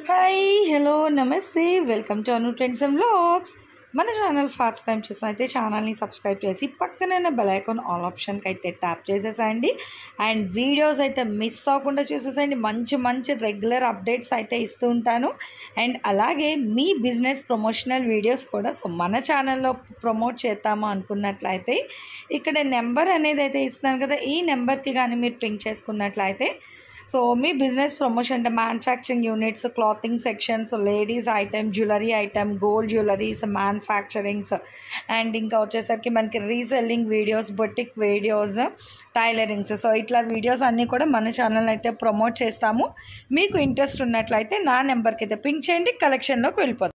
Hi hello నమస్తే welcome to Anu trends and vlogs. మన channel first time చూసినైతే ఛానల్ని subscribe చేసి పక్కనే బెల్ ఐకాన్ ఆల్ ఆప్షన్కి అయితే ట్యాప్ చేసేసేయండి. అండ్ వీడియోస్ అయితే మిస్ అవ్వకుండా చూసేసేయండి. మంచి రెగ్యులర్ అప్డేట్స్ అయితే ఇస్తూ ఉంటాను. అండ్ అలాగే మీ బిజినెస్ ప్రమోషనల్ వీడియోస్ కూడా మన ఛానల్లో ప్రమోట్ చేద్దాము అనుకున్నట్లయితే ఇక్కడ నెంబర్ అనేది అయితే ఇస్తున్నాను కదా, ఈ నెంబర్కి కానీ మీరు పింక్ చేసుకున్నట్లయితే సో మీ బిజినెస్ ప్రమోషన్ అంటే manufacturing units, clothing sections, ladies item, jewellery item, gold jewelleries, manufacturings and ఇంకా వచ్చేసరికి మనకి reselling videos, boutique videos, tailorings, so ఇట్లా వీడియోస్ అన్నీ కూడా మన ఛానల్ అయితే ప్రమోట్ చేస్తాము. మీకు ఇంట్రెస్ట్ ఉన్నట్లయితే నా నెంబర్కి అయితే పింక్ చేయండి, కలెక్షన్లోకి వెళ్ళిపోతాం.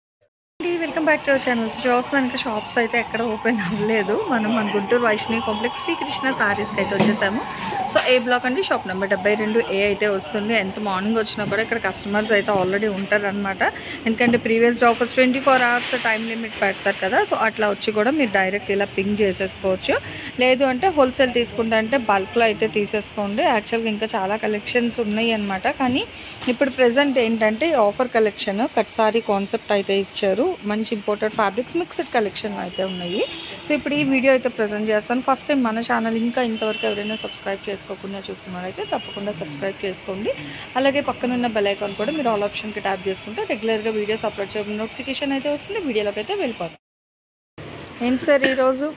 Welcome back to our channels. చూస్తున్నానికి షాప్స్ అయితే ఎక్కడ ఓపెన్ అవ్వలేదు. మన గుంటూరు వైష్ణవి కాంప్లెక్స్ శ్రీకృష్ణ సారీస్కి అయితే వచ్చేసాము. సో ఏ బ్లాక్ అండి, షాప్ నెంబర్ 72A అయితే వస్తుంది. ఎంత మార్నింగ్ వచ్చినా కూడా ఇక్కడ కస్టమర్స్ అయితే ఆల్రెడీ ఉంటారనమాట. ఎందుకంటే previous offers 24 hours time limit పెడతారు కదా, సో అట్లా వచ్చి కూడా మీరు డైరెక్ట్ ఇలా పింక్ చేసేసుకోవచ్చు. లేదు అంటే హోల్సేల్ తీసుకుంటా అంటే బల్క్లో అయితే తీసేసుకోండి. యాక్చువల్గా ఇంకా చాలా కలెక్షన్స్ ఉన్నాయి అనమాట. కానీ ఇప్పుడు ప్రెజెంట్ ఏంటంటే offer collection cut sorry concept అయితే ఇచ్చారు. మంచి ఇంపోర్టెడ్ ఫ్యాబ్రిక్స్ మిక్స్డ్ కలెక్షన్ అయితే ఉన్నాయి. సో ఇప్పుడు ఈ వీడియో అయితే ప్రజెంట్ చేస్తాను. ఫస్ట్ టైం మన ఛానల్ ఇంకా ఇంతవరకు ఎవరైనా సబ్స్క్రైబ్ చేసుకోకుండా చూస్తున్నారైతే తప్పకుండా సబ్స్క్రైబ్ చేసుకోండి. అలాగే పక్కనున్న బెల్ ఐకాన్ కూడా మీరు ఆల్ ఆప్షన్కి ట్యాప్ చేసుకుంటే రెగ్యులర్గా వీడియోస్ అప్లోడ్ చేయడం నోటిఫికేషన్ అయితే వస్తుంది. వీడియోలోకి అయితే వెళ్ళిపోతాం. ఏంటి సార్ ఈరోజు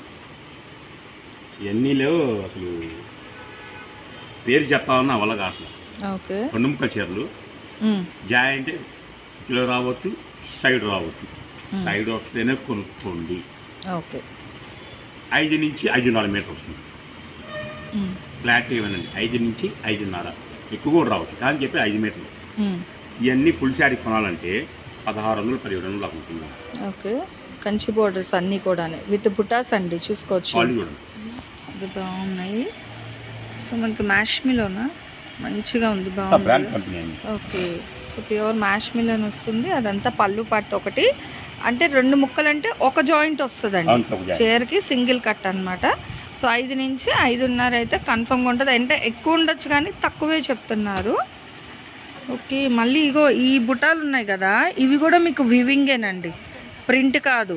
ఇవన్నీ లేవు, అసలు పేరు చెప్పాలన్నా వల్ల కావట్లేదు. ఓకే, రెండు ముక్కల చీరలు జాయింట్ ఇట్లా రావచ్చు, సైడ్ రావచ్చు. సైడ్ వస్తేనే కొనుక్కోండి. ఓకే, 5 నుంచి 5.5 మీటర్ వస్తుంది. ఫ్లాట్ ఏమనండి 5 నుంచి 5.5, ఎక్కువ కూడా రావచ్చు కానీ చెప్పి 5 మీటర్లు. ఇవన్నీ ఫుల్ శారీ కొనాలంటే 1600 1700 లాగా ఉంటుంది. ఓకే, కంచి బోర్డర్స్ అన్నీ కూడా విత్ బుటాస్ అండి, చూసుకోవచ్చు. ఇది బాగున్నాయి. సో మనకి మ్యాష్మిలోనా మంచిగా ఉంది, బాగుంది. ఓకే, సో ప్యూర్ మ్యాష్మిల్ అని వస్తుంది. అదంతా పళ్ళు పట్టు ఒకటి అంటే 2 ముక్కలు అంటే ఒక జాయింట్ వస్తుందండి. చీరకి సింగిల్ కట్ అనమాట. సో 5 నుంచి 5.5 అయితే కన్ఫర్మ్గా ఉంటుంది. అంటే ఎక్కువ ఉండొచ్చు కానీ తక్కువే చెప్తున్నారు. ఓకే, మళ్ళీ ఇగో ఈ బుటాలు ఉన్నాయి కదా, ఇవి కూడా మీకు వివింగేనండి, ప్రింట్ కాదు.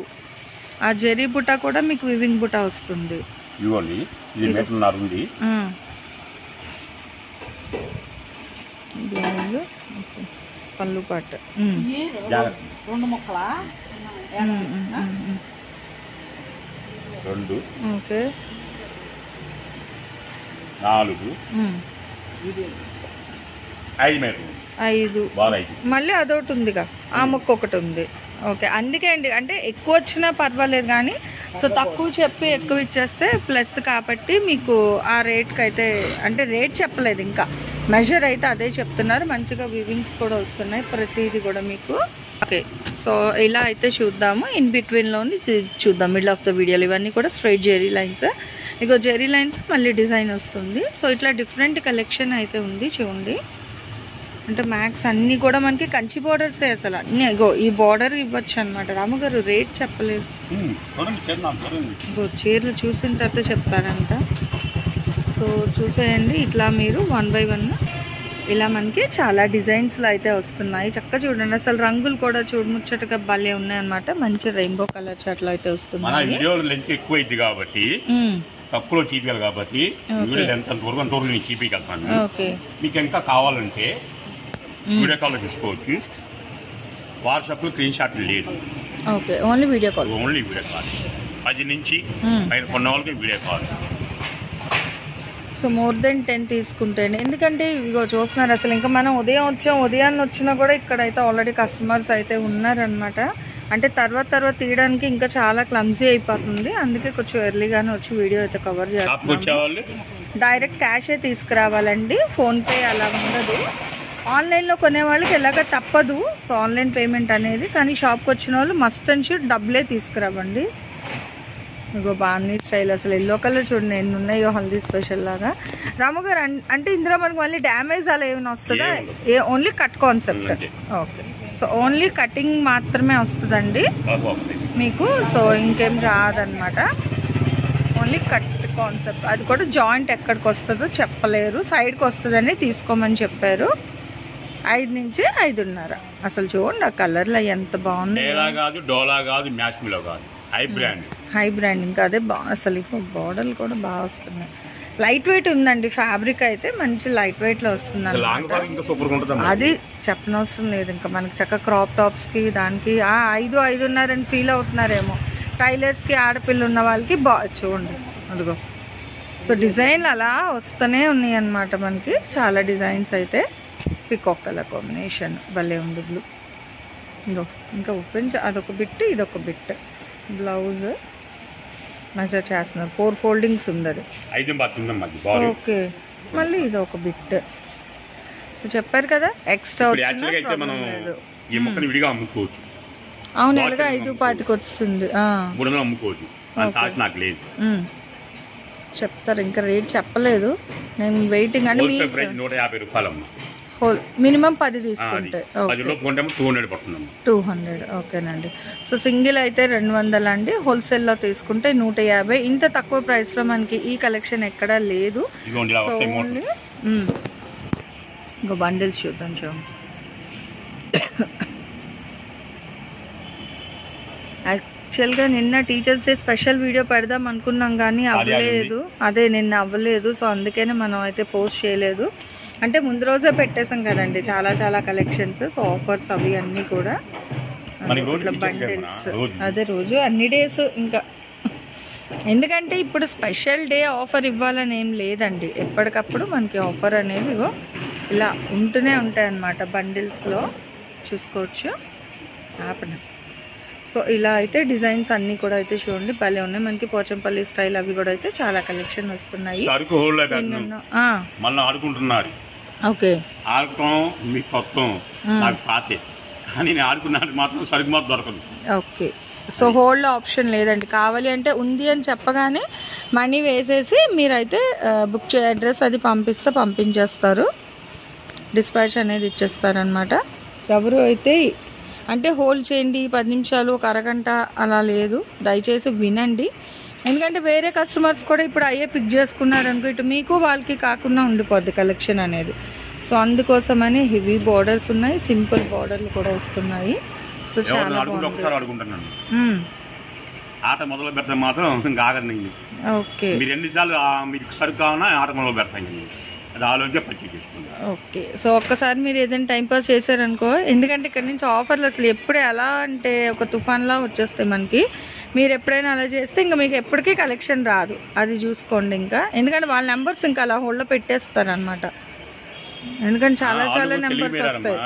ఆ జెరీ బుటా కూడా మీకు వివింగ్ బుటా వస్తుంది. బ్లౌజ్ పళ్ళు పాట 2 ముక్కలా 2 ఓకే 4 5 మీటర్లు 5 మళ్ళీ అదొకటి ఉందిగా, ఆ ముక్క ఒకటి ఉంది. ఓకే, అందుకే అండి, అంటే ఎక్కువ వచ్చినా పర్వాలేదు కానీ సో తక్కువ చెప్పి ఎక్కువ ఇచ్చేస్తే ప్లస్ కాబట్టి మీకు ఆ రేట్కి అయితే అంటే రేట్ చెప్పలేదు, ఇంకా మెజర్ అయితే అదే చెప్తున్నారు. మంచిగా వివింగ్స్ కూడా వస్తున్నాయి ప్రతిదీ కూడా మీకు. ఓకే, సో ఇలా అయితే చూద్దాము. ఇన్ బిట్వీన్లోని చూద్దాం మిడిల్ ఆఫ్ ద వీడియోలో. ఇవన్నీ కూడా స్ట్రైట్ జెరీ లైన్స్, ఇగో జెరీ లైన్స్ మళ్ళీ డిజైన్ వస్తుంది. సో ఇట్లా డిఫరెంట్ కలెక్షన్ అయితే ఉంది చూడండి. అంటే మ్యాక్స్ అన్నీ కూడా మనకి కంచి బోర్డర్సే అసలు అన్నీ. ఇగో ఈ బోర్డర్ ఇవ్వచ్చు అనమాట. రాముగారు రేట్ చెప్పలేదు, ఇగో చీరలు చూసిన తర్వాత చెప్తారంట. సో చూసేయండి, ఇట్లా మీరు 1 by 1 ఇలా మనకి చాలా డిజైన్స్లో అయితే వస్తున్నాయి. చక్కగా చూడండి, అసలు రంగులు కూడా చూడముచ్చటగా భలే ఉన్నాయి అనమాట. మంచి రెయిన్బో కలర్స్ అట్లా అయితే వస్తున్నాయి. తక్కువలో చీపియాలి కాబట్టి అంతవరకు నేను చీపీకెళ్తాను. మీకు ఇంకా కావాలంటే వీడియో కాల్లో తీసుకోవచ్చు. వాట్సాప్లో స్క్రీన్ షాట్ లేదు. Okay, only video call. 10 నుంచి పైన కొన్న వాళ్ళకి video call. So more than 10 తీసుకుంటే, ఎందుకంటే ఇగో చూస్తున్నారు అసలు ఇంకా మనం ఉదయాన్ని వచ్చినా కూడా ఇక్కడైతే ఆల్రెడీ కస్టమర్స్ అయితే ఉన్నారనమాట. అంటే తర్వాత తీయడానికి ఇంకా చాలా క్లమ్జీ అయిపోతుంది. అందుకే కొంచెం ఎర్లీగానే వచ్చి వీడియో అయితే కవర్ చేస్తాం. డైరెక్ట్ క్యాషే తీసుకురావాలండి, ఫోన్పే అలా ఉండదు. ఆన్లైన్లో కొనే వాళ్ళకి ఎలాగ తప్పదు సో ఆన్లైన్ పేమెంట్ అనేది. కానీ షాప్కి వచ్చిన వాళ్ళు మస్ట్ అండ్ షుడ్ డబ్బులే తీసుకురావండి. ఇగో బాగుంది స్టైల్, అసలు ఎల్లో కలర్ చూడండి ఎన్ని ఉన్నాయో, హల్దీ స్పెషల్ లాగా. రాము గారు అంటే ఇందులో మనకు మళ్ళీ డ్యామేజ్ అలా ఏమైనా వస్తుందా? Only cut concept. Okay, so only cutting మాత్రమే వస్తుందండి మీకు. సో ఇంకేం రాదనమాట, ఓన్లీ కట్ కాన్సెప్ట్. అది కూడా జాయింట్ ఎక్కడికి వస్తుందో చెప్పలేరు, సైడ్కి వస్తుందని తీసుకోమని చెప్పారు. 5 నుంచి 5.5. అసలు చూడండి ఆ కలర్లో ఎంత బాగుంది. డోలా కాదు, మ్యాస్మిలో కాదు, హై బ్రాండ్ ఇంకా అదే అసలు ఇప్పుడు బోర్డర్లు కూడా బాగా వస్తున్నాయి. లైట్ వెయిట్ ఉందండి, ఫ్యాబ్రిక్ అయితే మంచి లైట్ వెయిట్ లో వస్తుంది. అది చెప్పనవసరం లేదు. ఇంకా మనకి చక్కగా క్రాప్ టాప్స్ కి దానికి 5.5 అని ఫీల్ అవుతున్నారేమో టైలర్స్ కి, ఆడపిల్ల ఉన్న వాళ్ళకి చూడండి అదిగో. సో డిజైన్లు అలా వస్తూనే ఉన్నాయి అన్నమాట మనకి. చాలా డిజైన్స్ అయితే పికాక్ కలర్ కాంబినేషన్ భలే ఉంది బ్లూ. ఇంకా ఓపెన్ అదొక బిట్, ఇదొక బిట్. బ్లౌజ్ మెజర్ చేస్తున్నారు, 4 ఫోల్డింగ్స్ ఉంది అది. ఓకే, మళ్ళీ ఇది ఒక బిట్. సో చెప్పారు కదా ఎక్స్ట్రా అవును, ఎలాగా 5.25 వస్తుంది. చెప్తారు, ఇంకా రేట్ చెప్పలేదు, నేను వెయిటింగ్. అంటే మినిమం 10 తీసుకుంటే 200. ఓకేనండి. సో సింగిల్ అయితే 200 అండి, హోల్సేల్లో తీసుకుంటే 150. ఇంత తక్కువ ప్రైస్ లో మనకి ఈ కలెక్షన్ ఎక్కడా లేదు. ఓన్లీ ఇంకో బండిల్స్ చూద్దాం. చూడండి యాక్చువల్గా నిన్న టీచర్స్ డే స్పెషల్ వీడియో పెడదాం అనుకున్నాం కానీ అవ్వలేదు. అదే నిన్న అవ్వలేదు, సో అందుకనే మనం అయితే పోస్ట్ చేయలేదు. అంటే ముందు రోజే పెట్టేసాం కదండి చాలా చాలా కలెక్షన్స్. సో ఆఫర్స్ అవి అన్నీ కూడా బండిల్స్ అదే రోజు అన్ని డేస్. ఇంకా ఎందుకంటే ఇప్పుడు స్పెషల్ డే ఆఫర్ ఇవ్వాలని ఏం లేదండి, ఎప్పటికప్పుడు మనకి ఆఫర్ అనేది ఇలా ఉంటూనే ఉంటాయి అన్నమాట. బండిల్స్లో చూసుకోవచ్చు యాప్ని. సో ఇలా అయితే డిజైన్స్ అన్నీ కూడా అయితే చూడండి భలే ఉన్నాయి మనకి. పోచంపల్లి స్టైల్ అవి కూడా అయితే చాలా కలెక్షన్ వస్తున్నాయి. Okay, okay. So hold option లేదండి, కావాలి అంటే ఉంది అని చెప్పగానే మనీ వేసేసి మీరైతే బుక్ అడ్రస్ అది పంపిస్తే పంపించేస్తారు, డిస్పాచ్ అనేది ఇచ్చేస్తారనమాట. ఎవరు అయితే అంటే హోల్డ్ చేయండి 10 నిమిషాలు, ఒక అరగంట అలా లేదు, దయచేసి వినండి. ఎందుకంటే వేరే కస్టమర్స్ కూడా ఇప్పుడు అయ్యే పిక్ చేసుకున్నారనుకో, ఇటు మీకు వాళ్ళకి కాకుండా ఉండిపోద్ది కలెక్షన్ అనేది. సో అందుకోసమని హెవీ బార్డర్స్ ఉన్నాయి, సింపుల్ బార్డర్లు కూడా వస్తున్నాయి. సో చాలా ఆట మొదలు పెడితే మాత్రం ఇంకా ఆగండి. ఓకే, మీరు ఎన్నిసార్లు మీకు సరుకు కావాలన్నా ఆట మొదలు పెడతాం, అది ఆలోచించి పర్చేజ్ చేసుకుంటాం. ఓకే, సో ఒక్కసారి మీరు ఏదైనా టైంపాస్ చేశారనుకో, ఎందుకంటే ఇక్కడ నుంచి ఆఫర్లు అసలు ఎప్పుడే ఎలా అంటే ఒక తుఫాన్లా వచ్చేస్తాయి మనకి. మీరు ఎప్పుడైనా అలా చేస్తే ఇంకా మీకు ఎప్పటికీ కలెక్షన్ రాదు, అది చూసుకోండి. ఇంకా ఎందుకంటే వాళ్ళ నెంబర్స్ ఇంకా అలా హోల్డ్లో పెట్టేస్తారు అనమాట, ఎందుకంటే చాలా చాలా నెంబర్స్ వస్తాయి.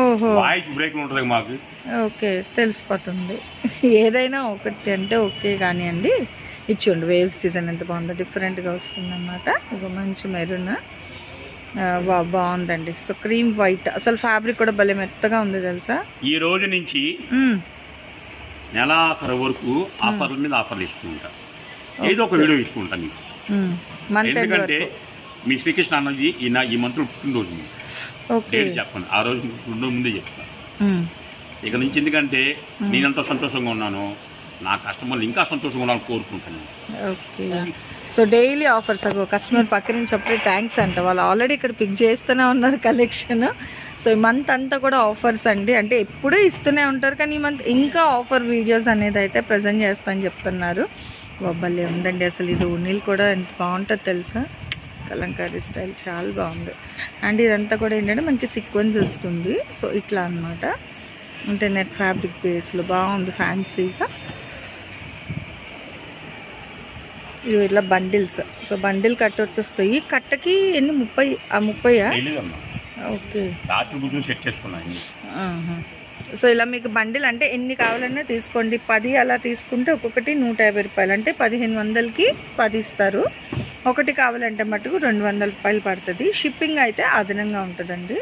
ఓహో, ఓకే, తెలిసిపోతుంది ఏదైనా ఒకటి అంటే ఓకే కానీ అండి. ఇచ్చిండు వేవ్స్ డిజైన్ ఎంత బాగుందో, డిఫరెంట్గా వస్తుంది అనమాట. ఇక మంచి మెరూన్ బాగుందండి. సో క్రీమ్ వైట్, అసలు ఫ్యాబ్రిక్ కూడా భలే మెత్తగా ఉంది తెలుసా. ఈ రోజు నుంచి నెలాఖరు వరకు ఆఫర్ల మీద ఆఫర్లు ఇస్తుంటా, ఏదో ఒక వీడియో ఇస్తుంటా మీకు. ఎందుకంటే మీ శ్రీకృష్ణ అన్నది ఈ మంత్ పుట్టినరోజు చెప్పండి, ఆ రోజు ముందే చెప్తాను. ఇక నుంచి ఎందుకంటే నేనంత సంతోషంగా ఉన్నాను, నా కస్టమర్లు ఇంకా సంతోషంగా ఉండాలని కోరుకుంటాను. Okay, so daily offers. Customer పక్క నుంచి చెప్పి థ్యాంక్స్ అంట, వాళ్ళు ఆల్రెడీ ఇక్కడ పిక్ చేస్తూనే ఉన్నారు కలెక్షన్. సో ఈ మంత్ అంతా కూడా ఆఫర్స్ అండి, అంటే ఎప్పుడూ ఇస్తూనే ఉంటారు కానీ ఈ మంత్ ఇంకా ఆఫర్ వీడియోస్ అనేది అయితే ప్రజెంట్ చేస్తానని చెప్తున్నారు. బొబ్బలే ఉందండి అసలు. ఇది ఉన్నీళ్ళు కూడా ఎంత బాగుంటుంది తెలుసా, కలంకారీ స్టైల్ చాలా బాగుంది. అండ్ ఇదంతా కూడా ఏంటంటే మనకి సీక్వెన్స్ వస్తుంది. సో ఇట్లా అనమాట, అంటే నెట్ ఫ్యాబ్రిక్ బేస్లో బాగుంది ఫ్యాన్సీగా. ఇవి ఇట్లా బండిల్స్. సో బండిల్ కట్ట వచ్చేస్తాయి, కట్టకి ఎన్ని 30? ఓకే, సో ఇలా మీకు బండిల్ అంటే ఎన్ని కావాలన్నా తీసుకోండి. 10 అలా తీసుకుంటే ఒక్కొక్కటి 150 రూపాయలు, అంటే 1500కి 10 ఇస్తారు. ఒకటి కావాలంటే మటుకు 200 రూపాయలు పడుతుంది. షిప్పింగ్ అయితే అదనంగా ఉంటుందండి.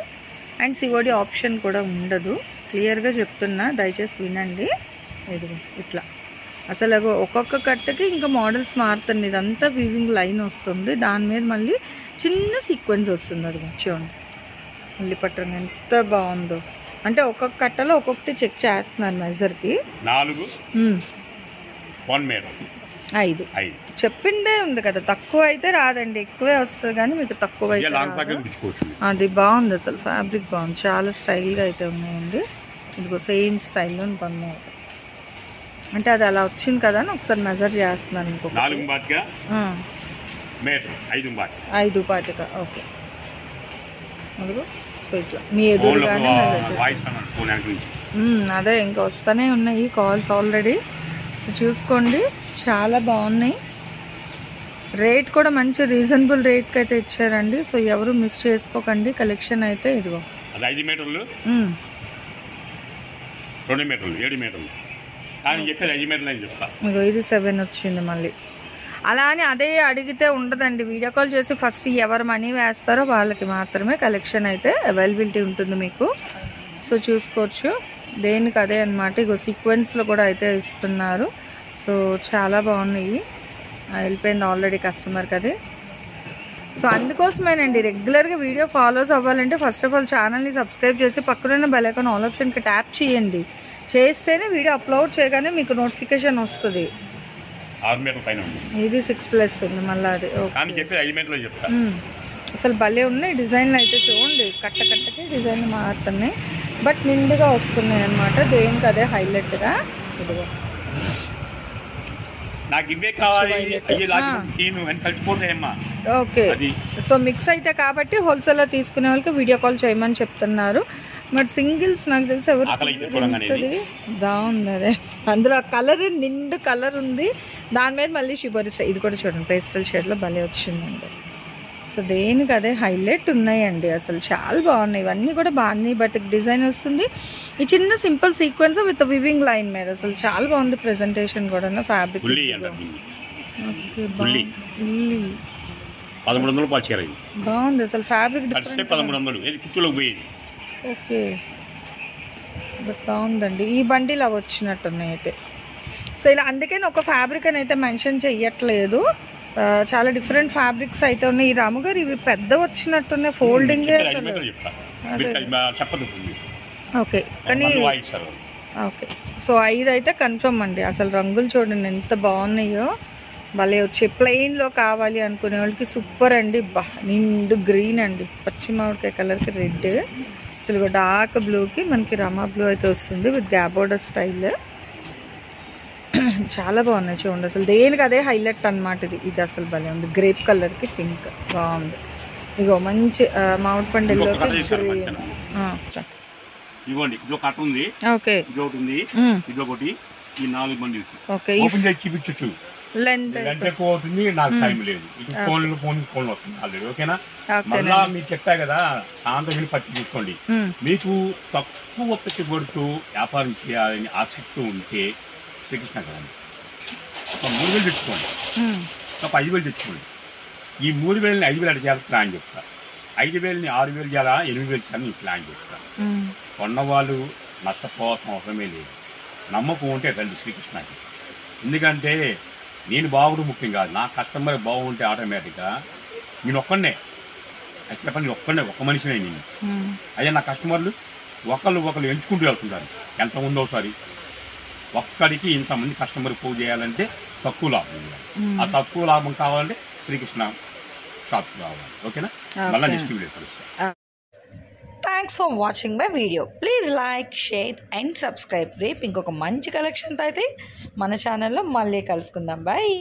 అండ్ సిఓడి ఆప్షన్ కూడా ఉండదు, క్లియర్గా చెప్తున్నా, దయచేసి వినండి. ఇదిగో ఇట్లా అసలు ఒక్కొక్క కట్టకి ఇంకా మోడల్స్ మారుతుంది. ఇదంతా వీవింగ్ లైన్ వస్తుంది, దాని మీద మళ్ళీ చిన్న సీక్వెన్స్ వస్తుంది. అది చూడండి మళ్ళీ పట్టడం ఎంత బాగుందో. అంటే ఒక్కొక్క కట్టలో ఒక్కొక్కటి చెక్ చేస్తున్నారు మెజర్కి. 4 1 5 చెప్పిందే ఉంది కదా, తక్కువ అయితే రాదండి, ఎక్కువే వస్తుంది కానీ మీకు తక్కువ అయితే అది బాగుంది అసలు. ఫ్యాబ్రిక్ బాగుంది, చాలా స్టైల్గా అయితే ఉన్నాయండి. ఇదిగో సేమ్ స్టైల్లో పన్ను అంటే అది అలా వచ్చింది కదా అని ఒకసారి మెజర్ చేస్తున్నాను. ఇంకొక 5 ఓకే. అదిగో సో ఇట్లా మీ ఎదురుగానే అదే ఇంకా వస్తూనే ఉన్నాయి కాల్స్ ఆల్రెడీ. సో చూసుకోండి, చాలా బాగున్నాయి. రేట్ కూడా మంచి రీజనబుల్ రేట్కి అయితే ఇచ్చారండి. సో ఎవరు మిస్ చేసుకోకండి. కలెక్షన్ అయితే ఇదిగో 5 మీటర్లు 2 మీటర్లు 7 మీటర్లు కానీ చెప్పేది 5 మీటర్లు అని చెప్తా. ఇదిగో ఇది 7 వచ్చింది మళ్ళీ. అలా అని అదే అడిగితే ఉండదండి. వీడియో కాల్ చేసి ఫస్ట్ ఎవరు మనీ వేస్తారో వాళ్ళకి మాత్రమే కలెక్షన్ అయితే అవైలబిలిటీ ఉంటుంది మీకు. సో చూసుకోవచ్చు, దేనికి అదే అనమాట. ఇగో సీక్వెన్స్లో కూడా అయితే ఇస్తున్నారు. సో చాలా బాగున్నాయి. వెళ్ళిపోయింది ఆల్రెడీ కస్టమర్కి అది. సో అందుకోసమేనండి రెగ్యులర్గా వీడియో ఫాలోస్ అవ్వాలంటే ఫస్ట్ ఆఫ్ ఆల్ ఛానల్ని సబ్స్క్రైబ్ చేసి పక్కన బెల్ ఐకాన్ ఆల్ ఆప్షన్కి ట్యాప్ చేయండి. చేస్తేనే వీడియో అప్లోడ్ చేయగానే మీకు నోటిఫికేషన్ వస్తుంది. ఇది 6+ ఉంది మళ్ళీ అది. అసలు భలే ఉన్నాయి డిజైన్లు అయితే. చూడండి కట్టకి డిజైన్లు మారుతున్నాయి, బట్ నిండుగా వస్తున్నాయి అనమాట. దేనికి అదే హైలైట్గా. ఇదిగో ఓకే. సో మిక్స్ అయితే కాబట్టి హోల్సేల్లో తీసుకునే వాళ్ళకి వీడియో కాల్ చేయమని చెప్తున్నారు. మరి సింగిల్స్ నాకు తెలిసి ఎవరు బాగుంది. అదే అందులో కలర్ నిండు కలర్ ఉంది, దాని మీద మళ్ళీ షిబోరిస్. ఇది కూడా చూడండి పేస్టల్ షేడ్లో భలే వచ్చిందండి. సో దేనికి అదే హైలైట్ ఉన్నాయండి. అసలు చాలా బాగున్నాయి. ఇవన్నీ కూడా బాగున్నాయి. బతిక్ డిజైన్ వస్తుంది. ఈ చిన్న simple sequence with weaving line మీద అసలు చాలా బాగుంది. ప్రెజెంటేషన్ కూడా ఫ్యాబ్రిక్ బాగుంది అసలు. ఫ్యాబ్రిక్ ఓకే బట్ బాగుందండి. ఈ బండిలు అవి వచ్చినట్టున్నాయి అయితే. సో ఇలా అందుకని ఒక ఫ్యాబ్రిక్ అని అయితే మెన్షన్ చెయ్యట్లేదు. చాలా డిఫరెంట్ ఫ్యాబ్రిక్స్ అయితే ఉన్నాయి. ఈ రాము గారు ఇవి పెద్ద వచ్చినట్టున్నాయి. ఫోల్డింగ్ ఓకే కానీ ఓకే. సో 5 అయితే కన్ఫర్మ్ అండి. అసలు రంగులు చూడండి ఎంత బాగున్నాయో, భలే వచ్చి ప్లెయిన్లో కావాలి అనుకునే వాళ్ళకి సూపర్ అండి. నిండు గ్రీన్ అండి, పచ్చి మామిడికాయ కలర్కి రెడ్, అసలు డార్క్ బ్లూకి మనకి రమా బ్లూ అయితే వస్తుంది విత్ గ్యాబోర్డర్ స్టైల్. చాలా బాగున్నాయి చూడండి. అసలు దేనికి అదే హైలైట్ అనమాట. ఇది అసలు భలే ఉంది. గ్రేప్ కలర్కి పింక్ బాగుంది. ఇగో మంచి మామిడి పండుగలోకి గ్రీన్. Okay okay. లెంత్ ఎక్కువ అవుతుంది, నాకు టైం లేదు. ఫోన్ వస్తుంది ఆల్రెడీ. ఓకేనా? మళ్ళా మీకు చెప్పా కదా, శాంతగిరి పచ్చి తీసుకోండి. మీకు తక్కువ పెట్టుబడితో వ్యాపారం చేయాలని ఆసక్తి ఉంటే శ్రీకృష్ణ కదండి ఒక 3,000 తెచ్చుకోండి, ఒక 5,000 తెచ్చుకోండి. ఈ 3,000ని 5,000 అడిగి చేయాలి ప్లాన్ చెప్తా. 5,000ని 6,000 చేయాలా 8,000 చేయాలని ప్లాన్ చెప్తా. కొన్నవాళ్ళు నష్టపోవాల్సిన అవసరమే లేదు. నమ్మకం ఉంటే రండి శ్రీకృష్ణకి. ఎందుకంటే నేను బాగుండు ముఖ్యం కాదు, నా కస్టమర్ బాగుంటే ఆటోమేటిక్గా నేను ఒక్కడనే చెప్పండి, నేను ఒక్కడనే ఒక్క మనిషినే నేను. అయ్యా నా కస్టమర్లు ఒకళ్ళు ఎంచుకుంటూ వెళ్తుంటారు. ఎంతమంది ఒకసారి ఒక్కడికి ఇంతమంది కస్టమర్ పూజ చేయాలంటే తక్కువ లాభం. ఆ తక్కువ లాభం కావాలంటే శ్రీకృష్ణ షాప్కి రావాలి. ఓకేనా? మళ్ళీ నెక్స్ట్ వీడియో కలుస్తాం. Thanks for watching my video. Please like, share and subscribe. రేపు ఇంకొక మంచి కలెక్షన్తో అయితే మన ఛానల్లో మళ్ళీ కలుసుకుందాం. బాయ్.